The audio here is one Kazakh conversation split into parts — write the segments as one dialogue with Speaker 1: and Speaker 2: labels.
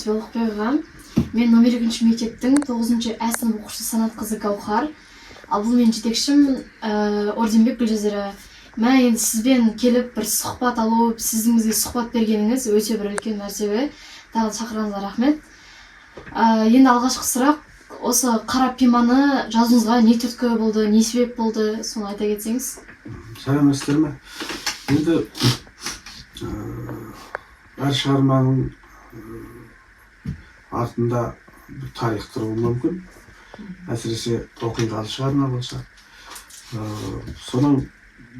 Speaker 1: саламатсыз болуп Мен номер 2 мектептің 9 А сынып оқушысы Санат қызы Гаухар. Ал бұл мен жетекшім Орденбек Гүлжазира. Мен енді сізбен келіп бір сұхбат алып, сіздің бізге сұхбат бергеніңіз өте бір үлкен мәртебе. Тағы шақырғаныңызға рахмет. Енді алғашқы сұрақ, осы қара пиманы жазуыңызға не түрткі болды, не себеп болды, соны айта кетсеңіз.
Speaker 2: Сәлеметсіздер ме? Енді әр шығарманың артында бір тарих тұруы мүмкін. Әсіресе оқиғалы шығарма болса. Соның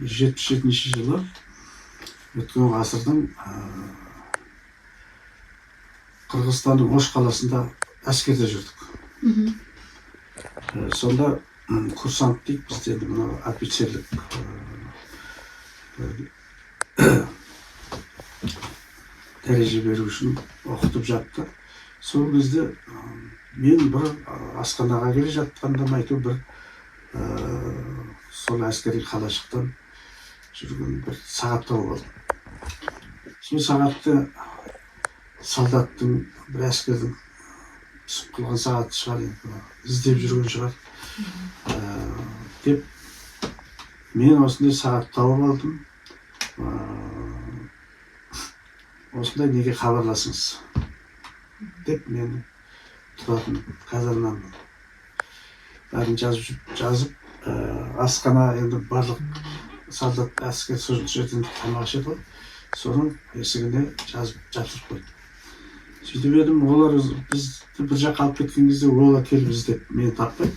Speaker 2: 77-ші жылы өткен ғасырдың Қырғызстанның Ош қаласында әскерде жүрдік. Сонда курсант дейік, бізде мына офицерлік дәреже беру үшін оқытып жатты. Сол кезде мен бір асханаға келе жатқанда айту бір сол әскери қалашықтан жүрген бір сағат тауып алдым. Сол сағатты солдаттың, бір әскердің түсіп қылған сағаты шығар, іздеп жүрген шығар деп мен осындай сағат тауып алдым. Осындай неге хабарласыңыз деп мен тұратын казарманы бәрін жазып асхана, енді барлық солдат әскер сол жерден тамақ ішеді ғой, соның есігіне жазып жатырып қойды. Сөйтіп едім, олар бізді бір жаққа алып кеткен кезде олар келіп іздеп мені таппай,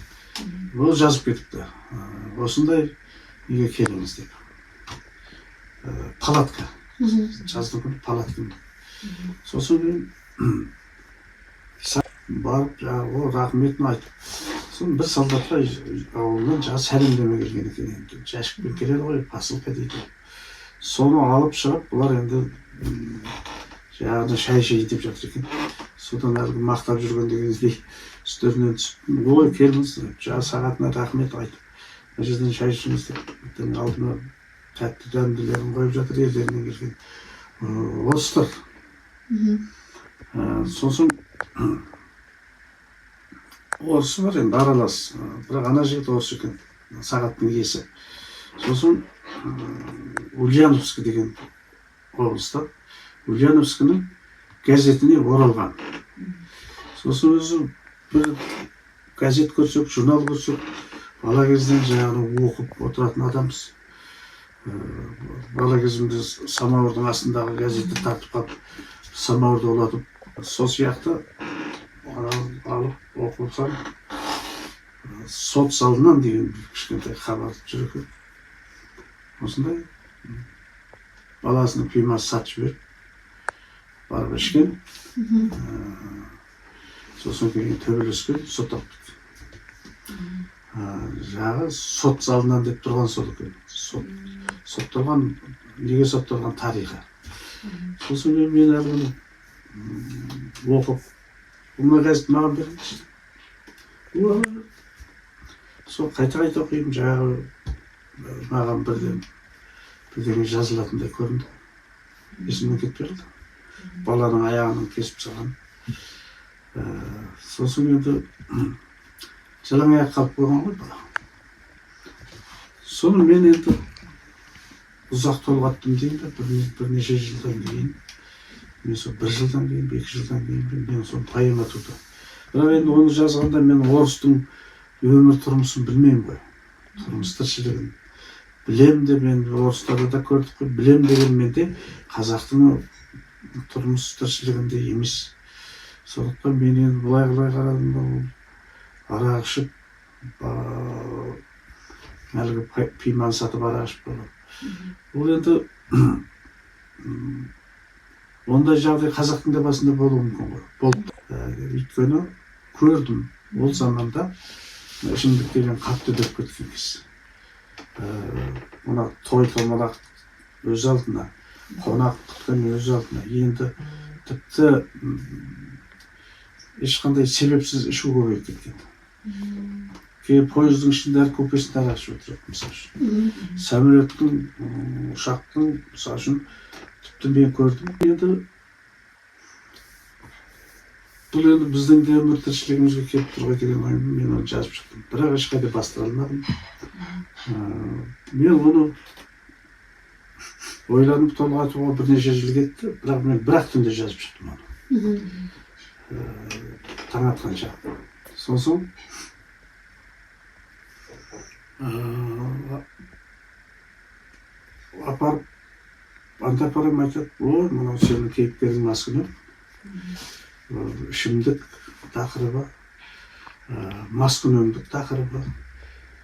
Speaker 2: ол жазып кетіпті. Осындай неге келіңіз деп. Палатка. Жаздың күні палатканы. Сосын мен барып, о рахметін айтып, сосын бір солдатқа ауылынан сәлемдеме келген екен. Жәшікпен келеді ғой, посылка дейді. Соны алып шығып, бұлар енді жаңағыда шай деп жатыр екен. Содан әлгі мақтап жүрген дегендей үстерінен түсіп, ой келіңіз, сағатына рахмет айтып, мына жерден шай ішіңіз деп, алдыма тәтті дәмділерін қойып жатыр, елдерінен келген. Осылар. Сосын орысы бар енді, аралас. Бірақ ана жігіт орыс екен, сағаттың иесі. Сосын Ульяновск деген облыста, Ульяновскінің газетіне оралған. Сосын өзі бір газет көрсек, журнал көрсек, бала кезден жаңағы оқып отыратын адамбыз. Бала кезімде самауырдың астындағы газетті тартып қалып, самауырды олатып, сол сияқты алып оқылсам, сот залынан деген кішкентай хабар жүр екен. Осындай баласының пимасы сатып жіберіп, барып ішкен. Сосын кейін төбелескен, сот алып кетті. Жағы сот залынан деп тұрған сол екен. Сотталған, неге сотталған тарихы. Сосын мен әлгіні оқып, бұны газет маған беріңізші. Сол қайта оқимын, жағы маған бірден жазылатындай көрінді. Есімнен кетпей қалды. Баланың аяғының кесіп салған. Сосын енді жалаң аяқ қалып қойған ғой бала. Соны мен енді ұзақ толғаттым деймін, бірнеше жылдан кейін, мен сол 1 жылдан кейін, 2 жылдан кейін, мен сол поэма туды. Бірақ енді оны жазғанда мен орыстың өмір тұрмысын білмеймін ғой, тұрмыс тіршілігін. Білем де, мен орыстарда да көрдік қой, білем дегенмен де қазақтың тұрмыс тіршілігінде емес. Сондықтан мен енді бұлай қарадым, арақ ішіп, әлгі пиманы сатып арақ ішіп болады. Ол енді ондай жағдай қазақтың да басында болуы мүмкін ғой. Болды. Өйткені көрдім, ол заманда ішімдік деген қатты дөп кеткен кез. Мына той томалақ өз алдына, қонақ күткен өз алдына, енді тіпті ешқандай себепсіз ішу көбейіп кеткен. Поездың ішінде әр купесінде арақ ішіп отырады, мысал үшін. Самолеттің, ұшақтың, мысал үшін, тіпті мен көрдім. Енді бұл енді біздің де өмір тіршілігімізге келіп тұр ғой деген оймен мен оны жазып шықтым. Бірақ ешқайда бастыра алмадым. Мен оны ойланып толғатуға бірнеше жыл кетті, бірақ мен бір-ақ түнде жазып шықтым оны. Таң атқанша. Сосын апарып антапарам айтады, ой, мынау сенің кейіпкерің маскүнем. Ішімдік тақырыбы, маскүнемдік тақырыбы.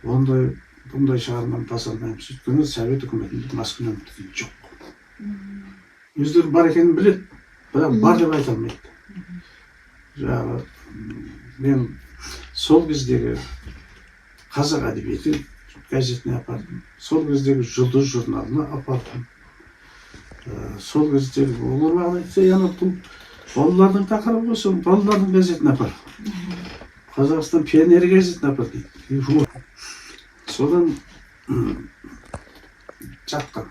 Speaker 2: Бұндай шығарманы баса алмаймыз. Өйткені Совет үкіметінде маскүнемдік деген жоқ. Өздері бар екенін біледі, бірақ бар деп айта алмайды. Жаңағы мен сол кездегі қазақ әдебиеті газетіне апардым. Сол кездегі жұлдыз журналына апардым. Сол кездегі олар маған айтса, бұл балалардың тақырыбы болса, балалардың газетіне апар. Қазақстан пионер газетіне апар дейді. Содан жатқан.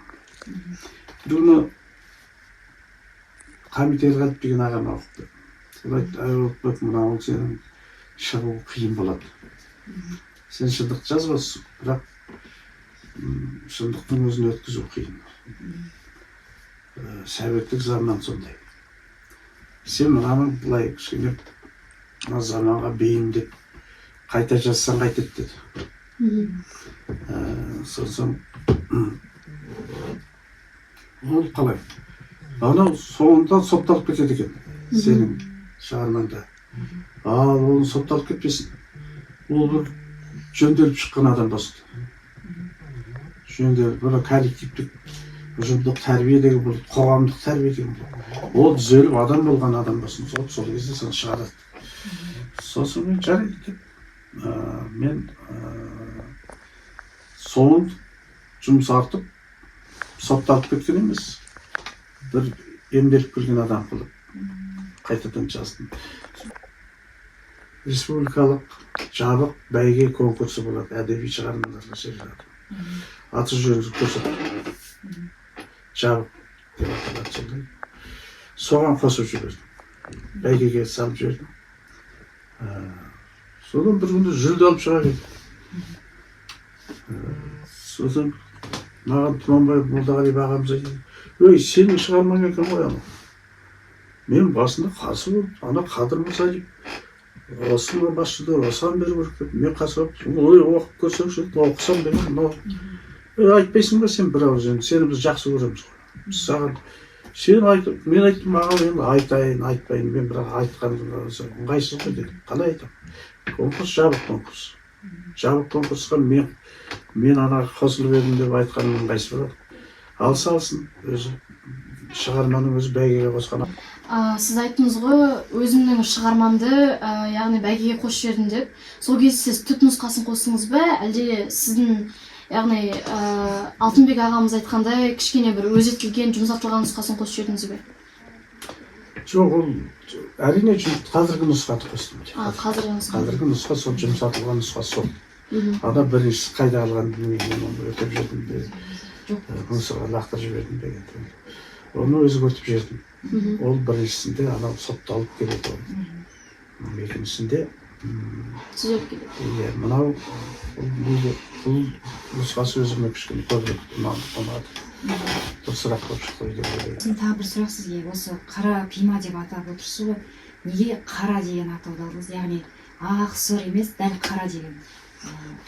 Speaker 2: Бір күні Хамит Ерғалиев деген ағам оқыпты. Сол айтты, мынау сенің шығу қиын болады. Сен шындық жазбасың, бірақ шындықтың өзін өткізу қиын. Советтік заман сондай. Сен мынаның былай кішкене заманға бейімдеп қайта жазсаң қайтеді деді. Сосын ол қалай? Анау соңында сотталып кетеді екен, сенің шығармаңда. Ал оны сотталып кетпесін. Ол бір жөнделіп шыққан адам болсын. Жөнделіп, бір коллективтік ұжымдық тәрбиедегі бұл қоғамдық тәрбиедегі бұл. Ол түзеліп адам болған адам болсын. Сол кезде сені шығарады. Сосын мен жарайды деп. Мен соңын жұмсартып, сотталып кеткен емес. Бір емделіп келген адам қылып қайтадан жаздым. Республикалық жабық бәйге конкурсы болады, әдеби шығармаларға жерлады. Аты жөнді көрсетіп, жабық деп аталады сондай. Соған қосып жібердім. Бәйгеге салып жібердім. Содан бір күнде жүлде алып шыға келді. Содан маған Тұманбаев Молдағалиев ағамыз айтты, ой, сенің шығармаң екен ғой анау. Мен басында қарсы болып, ана Қадыр Мырза деп, осыны басшыда осыған беру керек деп, мен қарсы болып, ой, оқып көрсеңші, оқысам деген, мынау. Айтпайсың ба сен бір ауыз енді, сені біз жақсы көреміз ғой. Саған, сен айтып, мен айттым, маған енді айтайын, айтпайын, мен бірақ айтқанымда ыңғайсыз ғой дедім. Қалай айтам? Конкурс жабық конкурс. Жабық конкурсқа мен ана қосылып едім деп айтқаным ыңғайсыз болады. Алсын, өзі шығарманың өзі бәйгеге қосқан.
Speaker 1: Сіз айттыңыз ғой, өзімнің шығармамды, яғни бәйгеге қосып жібердім деп. Сол кезде сіз түпнұсқасын қостыңыз ба, әлде сіздің, яғни Алтынбек ағамыз айтқандай кішкене бір өзгертілген, жұмсартылған нұсқасын қосып жібердіңіз бе?
Speaker 2: Жоқ, ол әрине қазіргі нұсқаны қостым.
Speaker 1: Қазіргі
Speaker 2: нұсқа сол жұмсартылған нұсқа сол. Ана біріншісі қайда алған білмеймін, оны өтіп жердім бе, мұнысыға лақтырып жібердім деген. Оны өзгертіп жердім. Ол біріншісінде анау сотталып келеді ол. Екіншісінде
Speaker 1: түзеліп келеді.
Speaker 2: Мынау бұл нұсқасы өзіме кішкене көбірек ұнады. Дұрысырақ болып шықты деп ойлаймын.
Speaker 3: Тағы бір сұрақ сізге, осы қара пима деп атап отырсыз ғой, неге қара деген атауды алдыңыз? Яғни ақ сұр емес, дәл қара деген.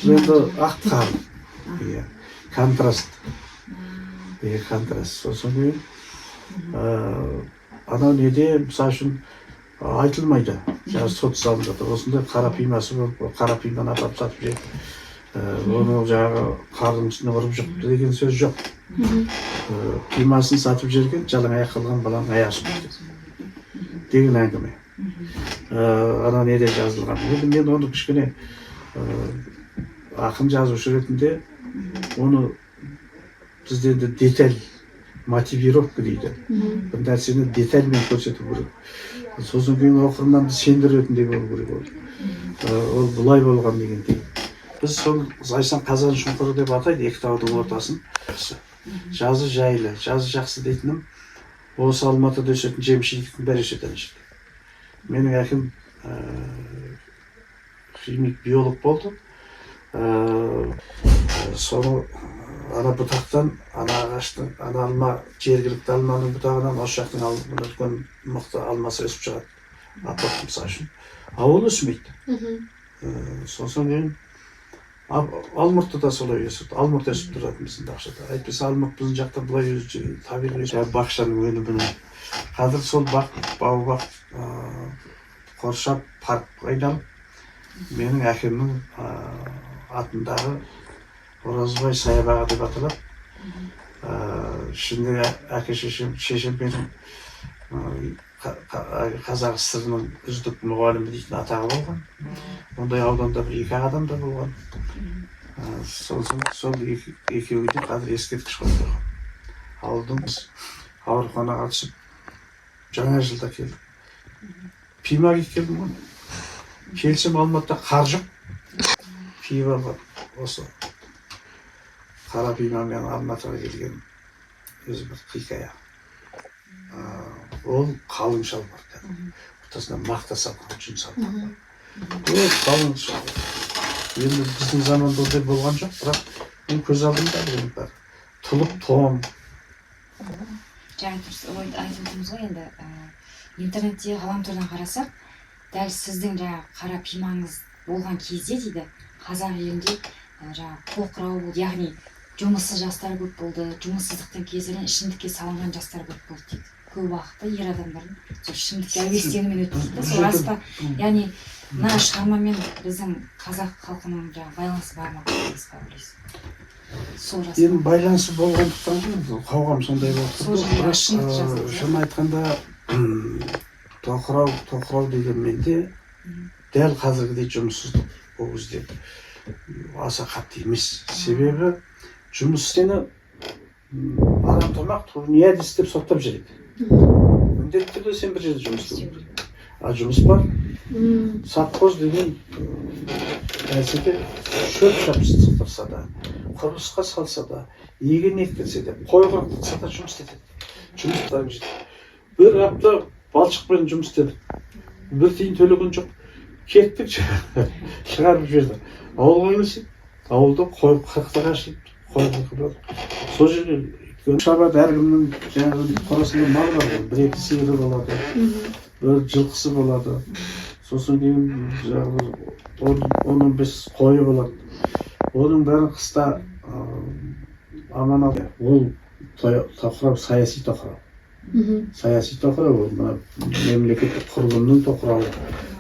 Speaker 2: Енді ақ қар, контраст. Контраст. Сосын кейін анау неде, мысалы үшін айтылмайды. Сот залында осындай қара пимасы болып, қара пиманы апарып сатып жеді. Оны жаңағы қардың үстіне ұрып жұқты деген сөз жоқ. Пимасын сатып жерген, жалаң аяқ қылған баланың аяғы сүрді деген әңгіме. Ана неде жазылған. Мен оны кішкене ақын жазушы ретінде оны бізде енді деталь, мотивировка дейді. Бір нәрсені детальмен көрсету керек. Сосын кейін оқырманды сендіретіндей болу керек ол. Ол бұлай болған дегендей. Біз сол Зайсан Қазан шұңқыры деп атайды, екі таудың ортасын. Жазы жайлы, жазы жақсы дейтінім, осы Алматыда өсетін жеміс-жидектің бәрі жетеді. Менің әкем химик биолог болды. Соны ана бұтақтан, ана ағаштың, ана алма, жергілікті алманың бұтағынан осы жақтың үлкен мықты алмасы өсіп шығады. Апорт мысалы үшін. Ол өсмейді. Сосын кейін алмұртты да солай өсіп, алмұрт өсіп тұратын біздің бақшада. Әйтпесе алмұрт біздің жақта былай өзі табиғи бақшаның өнімінің. Қазір сол бау-бақ қоршап парк айналып, менің әкемнің атындағы Оразбай саябағы деп аталады. Ішінде әке шешем менің қазақ сср ның үздік мұғалімі дейтін атағы болған. Ондай ауданда бір 2 адам да болған. Сол екеуі де қазір ескерткіш қойып қойған. Ауылдың ауруханаға түсіп, жаңа жылда келдім. Пимаға келдім ғой. Келсем Алматыда қар жоқ. Пима бар. Осы қара пимамен Алматыға келген өзі бір хикая. Ол қалың шалбар. Ортасына мақта салған, жүн салған. Ол қалың шалбар. Енді біздің заманда ондай болған жоқ, бірақ мен көз алдымда бұның бәрі. Тұлып тон.
Speaker 3: Жаңа айтып отырмыз ғой, енді интернетте ғаламтордан қарасақ, дәл сіздің қара пимаңыз болған кезде дейді, қазақ елінде тоқырау болды, яғни жұмыссыз жастар көп болды, жұмыссыздықтың кесірінен ішімдікке салынған жастар көп болды дейді. Көп уақытта ер адамдардың сол ішімдікке әуестенумен өтті дейді. Сол рас па? Яғни мына шығармамен біздің қазақ халқының байланысы бар ма? Сол рас па?
Speaker 2: Енді байланысы болғандықтан қауғам сондай болды. Шын айтқанда тоқырау дегенменде дәл қазіргідей жұмыссыздық ол кезде аса қатты емес. Себебі жұмыс істені адам тұрмақ не әдіс деп соттап жүреді. Міндетті түрде сен бір жерде жұмыс істеу керек. Жұмыс бар. Совхоз деген нәрседе шөп шаптырса да, құрылысқа салса да, егін еккенсе де, қой қырықтырса да жұмыс істетеді. Жұмыстарың жетеді. Бір апта балшықпен жұмыс істедік. Бір тиын төлеген жоқ. Кеттік шығарып жіберді. Ауылға келсек, ауылда қой қырықтыға шығып, қой қырықтырады. Сол жерде шабады әркімнің жаңағы қорасында мал бар. 1-2 сиыры болады, бір жылқысы болады. Сосын кейін жаңағы 10-15 қойы болады. Оның бәрін қыста аман алды. Ол тоқырау саяси тоқырау. Саяси тоқырау ол мемлекеттік құрылымның тоқырауы.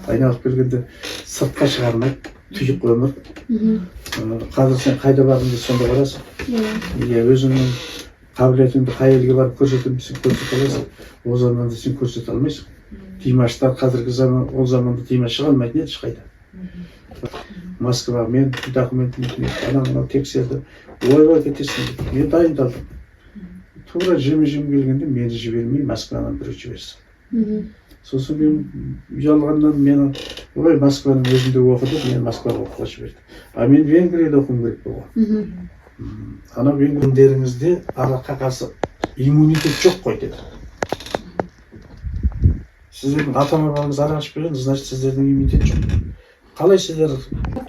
Speaker 2: Айналып келгенде сыртқа шығармайды, тұйық өмір. Қазір сен қайда бардың сонда барасың. Өзіңнің қабілетіңді қай елге барып көрсетемін десең көрсете аласың. Ол заманда сен көрсете алмайсың. Димаштар қазіргі заман, ол заманда Димаш шыға алмайтын еді ешқайда. Москва, мен документімді анау тексерді. Ойбай кетесің деп. Мен дайындалдым. Тура жеме келгенде мені жібермей Москвадан біреу жіберсін. Сосын мен ұялғаннан мені Москваның өзінде оқыды, мен Москваға оқуға жіберді. Мен Венгрияда оқуым керек болған. Анау венгрлеріңізде араққа қарсы иммунитет жоқ қой деді. Сіздердің ата-бабаңыз арақ ішіп келген, значит сіздердің иммунитет жоқ. Қалай сіздер?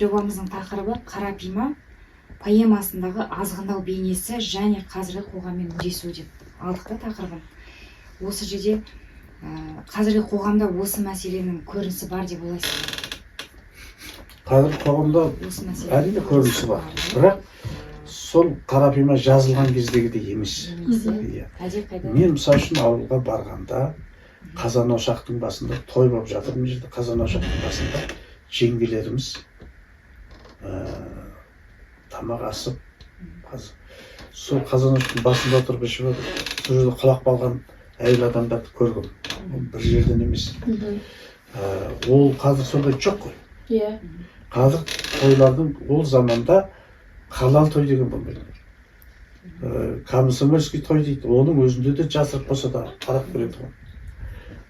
Speaker 3: Жобамыздың тақырыбы қара пима поэмасындағы азғындау бейнесі және қазіргі қоғаммен үндесу деп алдық та тақырыбын. Осы жерде қазіргі қоғамда осы мәселенің көрінісі бар деп ойлайсыз?
Speaker 2: Қазіргі қоғамда әрине көрінісі бар. Бірақ сол қара пима жазылған кездегідей емес. Мен мысалы үшін ауылға барғанда қазан ошақтың басында той болып жатыр. Мына жерде қазан ошақтың басында жеңгелеріміз тамақ асып, сол қазан ошақтың басында отырып ішіп отыр. Сол жерде құлап қалған әйел адамдарды көрдім. Бір жерден емес. Ол қазір сондай жоқ қой. Қазір тойлардың ол заманда халал той деген болмайды. Комсомольский той дейді. Оның өзінде де жасырып болса да қарап көреді ғой.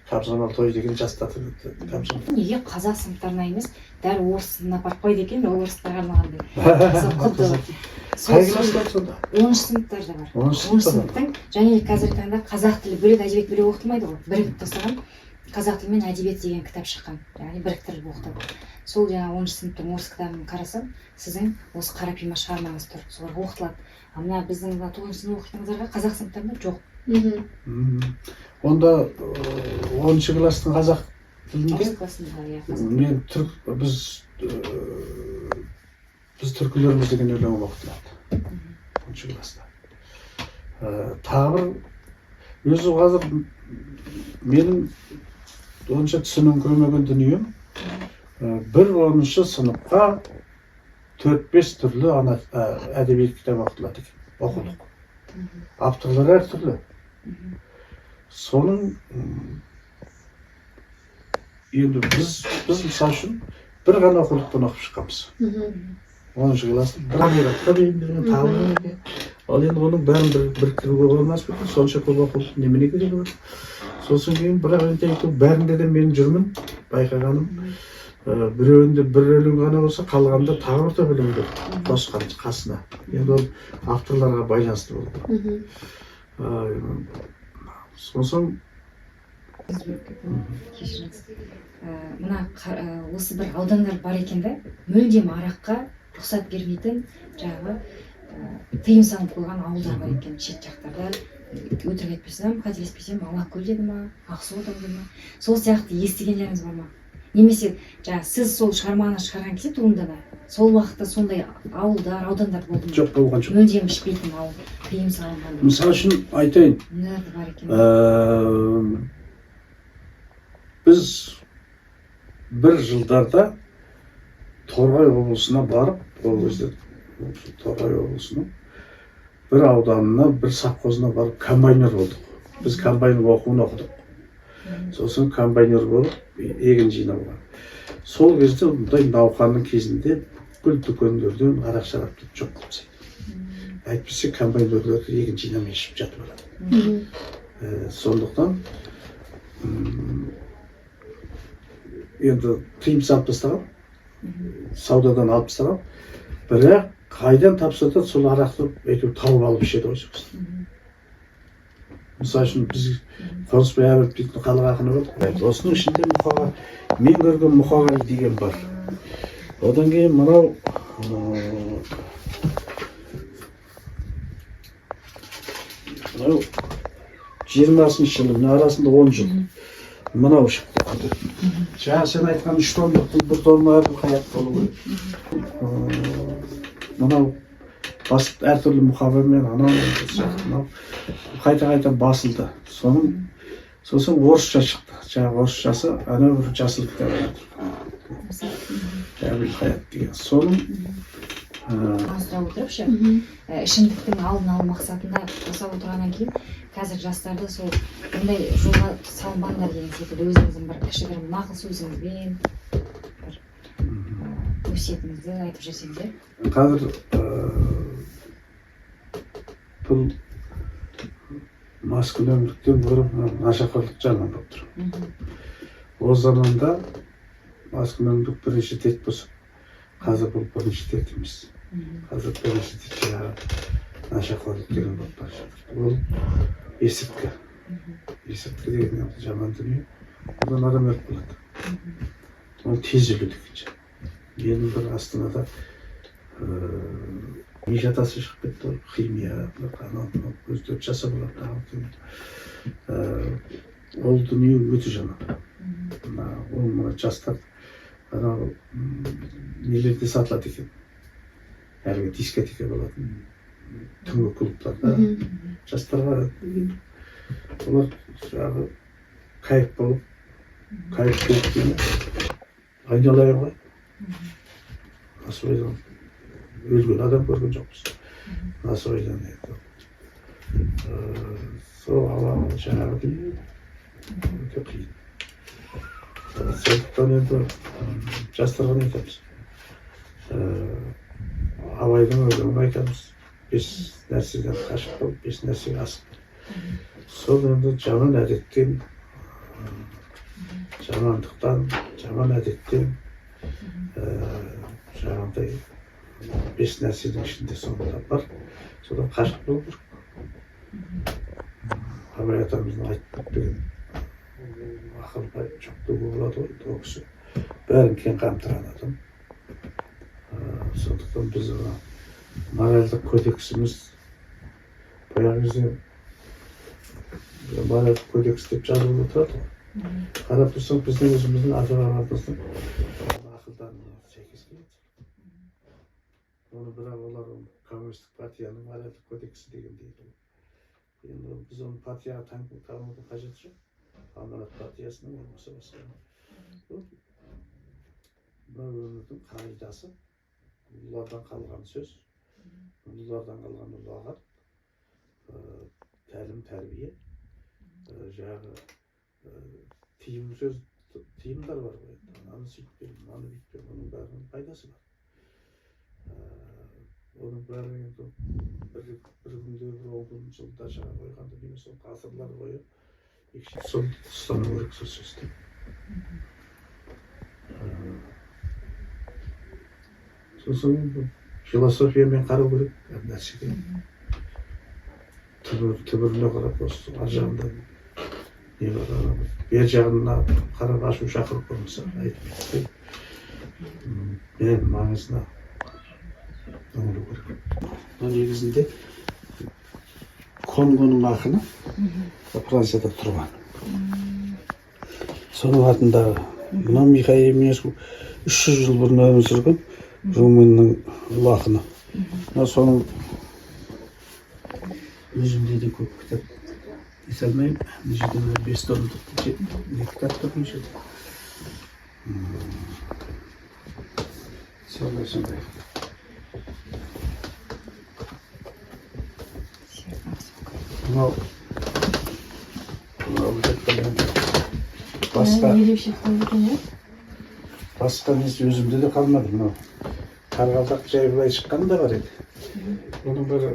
Speaker 2: Комсомол той деген жастатып комсомол.
Speaker 3: Неге қазақ сыныптарына емес, дәл орыс сыныбына апарып қойды екен, орыстарға арналғандай.
Speaker 2: Қай класстар сонда?
Speaker 3: 10-шы сыныптарда бар. 10-шы сыныптың және қазіргі таңда қазақ тілі бөлек, әдебиет бөлек оқытылмайды ғой. Бірігіп тастаған қазақ тілі мен әдебиет деген кітап шыққан, яғни біріктіріліп оқытады. Сол жаңағы 10 сыныптың орыс кітабын қарасам, сіздің осы қара пима шығармаңыз тұр, солар оқытылады. А мына біздің 9 сынып оқитындарға қазақ сыныптарында жоқ.
Speaker 2: Онда 10 класстың қазақ тілінде
Speaker 3: 10 классында иә қазақ.
Speaker 2: мен біз түркілеріміз деген өлең оқытылады 10 класста. Тағы бір өзі қазір менің онша түсінім көрмеген дүнием, бір 10 сыныпқа 4-5 түрлі әдебиет кітап оқытылады екен, оқыдық. Авторлар әртүрлі. Соның енді біз мысалы үшін бір ғана оқулықтан оқып шыққанбыз. 10 класста бір ғана бейімдеген табылған. Ал енді оның бәрін біріктіруге болмас па екен, сонша көп оқулық немене керегі бар. Сосын кейін бірақ бәрінде де мен жүрмін, байқағаным. Біреуінде бір өлең ғана болса, қалғанда тағы бір өлеңдер қосқан қасына. Енді ол авторларға байланысты болды. Сосын
Speaker 3: кешіріңіз. Мына осы бір аудандар бар екен да, мүлдем араққа рұқсат бермейтін жаңағы тыйым салынып қойған ауылдар бар екен, шет жақтарда. Өтірік айтпасам, қателеспесем, Алакөл деді ма, Ақсу деді ма? Сол сияқты естігендеріңіз бар ма? Немесе жаңа сіз сол шығарманы шығарған кезде туындыда сол уақытта сондай ауылдар, аудандар болды ма?
Speaker 2: жоқ болған жоқ.
Speaker 3: Мүлдем ішпейтін ауыл, тыйым салынған.
Speaker 2: Мысалы үшін айтайын,
Speaker 3: Нелер бар екен?
Speaker 2: біз бір жылдарда Торғай облысына барып, ол кезде Торғай облысының бір ауданына, бір совхозына барып комбайнер болдық. Біз комбайнер оқуын оқыдық. Сосын комбайнер болып егін жинауға. Сол кезде мұндай науқанның кезінде бүкіл дүкендерден арақ-шарапты жоқ қылып тастайды. Әйтпесе комбайнерлер егін жинамай ішіп жатып алады. Сондықтан енді тыйым салып тастаған, саудадан алып тастаған, бірақ қайдан тапса да сол арақты әйтеуір тауып алып ішеді ғой. Мысалы үшін біз Қонысбай Әбілов дейтін халық ақыны бар. Осының ішінде мен көрген Мұқағали деген бар. Одан кейін мынау 20-шы жылы, арасында 10 жыл. Мынау шықты. Жаңа сен айтқан 3 томдықтың бір томы Әбілқайыр болу керек. Мынау әртүрлі мұқабамен анау қайта басылды. Сосын орысша шықты. Жаңағы орысшасы анау бір жасыл кітап жатыр. Әбілқайыр деген. Соның
Speaker 3: Асыра отырып ше, ішімдіктің алдын алу мақсатында жасап отырғаннан кейін, қазір жастарды сол бұндай жолға салынбаңдар деген секілді өзіңіздің бір кішігірім нақыл сөзіңізбен бір өсиетіңізді айтып жүрсеңіздер.
Speaker 2: Қазір бұл маскүнемдіктен гөрі нашақорлық жаман болып тұр. Ол заманда маскүнемдік бірінші тет болса, қазір бұл бірінші тет емес. Қазір бірінші тет жаңағы нашақорлық деген болып бара жатыр. Ол есірткі. Есірткі деген жаман дүние. Одан адам өліп қалады. Ол тез өледі екінші. Менің бір Астанада жатасы шығып кетті, химия, өздері жасап алады. Ол дүние өте жаман. Ол жастар нелерде сатылады екен. Әлгі дискотека болатын, түнгі клубтарда жастарға олар жаңағы кайф болып, кайф болып айналайын ғой. Насыбайдан өлген адам көрген жоқпыз. Насыбайдан сол алаңы жаңағы дүние өте қиын. Сондықтан енді жастарға не айтамыз? Абайдың өлеңін айтамыз. 5 нәрседен қашып бол, 5 нәрсеге асық. Сол енді жаман әдеттен, жамандықтан, жаман әдеттен жаңағыдай 5 нәрседің ішінде соңында бар. Содан қашып болу керек. Абай атамыздың айтып кетпеген Ақылбай çok da болады ғой ол кісі бәрін кең қамтыған адам. Сондықтан біз моральдық кодексіміз баяғы кезде моральдық кодекс деп жазылып отырады ғой. Қарап тұрсаң біздің өзіміздің ата-бабамыздың ақылдарына сәйкес келеді. Оны бірақ олар коммунистік партияның моральдық кодексі деген дейді. Енді біз оны партияға таңдауға қажет жоқ. Аманат партиясының болмаса басқа. Мынау өмірдің қағидасы, ұлылардан қалған сөз, ұлылардан қалған ұлағат, тәлім, тәрбие, жаңағы тыйым сөз, тыйымдар бар ғой. Аны сөйтпе, аны бүйтпе, оның бәрінің пайдасы бар. Оның бәрі енді бір күнде, бір 10 күн жылда жаңа қойғанда немесе ғасырлар бойы сол ұстану керек сол сөзді. Сосын философиямен қарау керек әр нәрсеге. Түбіріне қарап, осы ар жағында не бар, бер жағына қарап ашу шақырып болмаса айтып мен маңызына үңілу керек. Негізінде Конгоның ақыны Францияда тұрған. Соның артындағы мына Михаил Емеску 300 жыл бұрын өмір сүрген Румынның ұлы ақыны. Соның өзімде де көп кітап есе алмаймын. Нешеден 5 томдық кітап тұр нешеден. Сондай. Мынау басқа несі өзімде де қалмады. Мынау қарғалдақ жай былай шыққан да бар еді. Оның бірі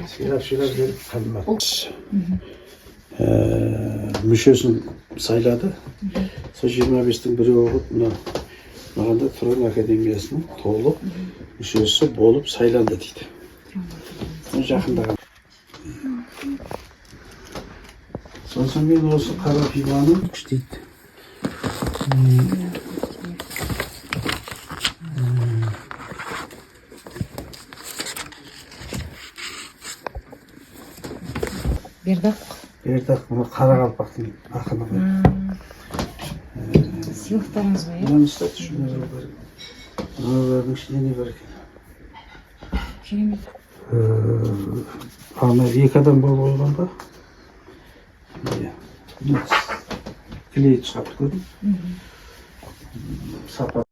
Speaker 2: сирап беріп қалмады. Мүшесін сайлады. Сол 25-тің бірі оқып, маған да Тұран академиясының толық мүшесі болып сайланды дейді. Жақында сосын мен осы қара пиманы күштейді. Бердақ, мұны қара қалпақтың ақыны ғой.
Speaker 3: Сыйлықтарыңыз ғой,
Speaker 2: Мынаны ұстады, шunu алу керек. Мыналардың ішінде не бар екен?
Speaker 3: Керемет.
Speaker 2: Ана 2 адам болып қойған ба? Клей шығарып көрдім. Сапа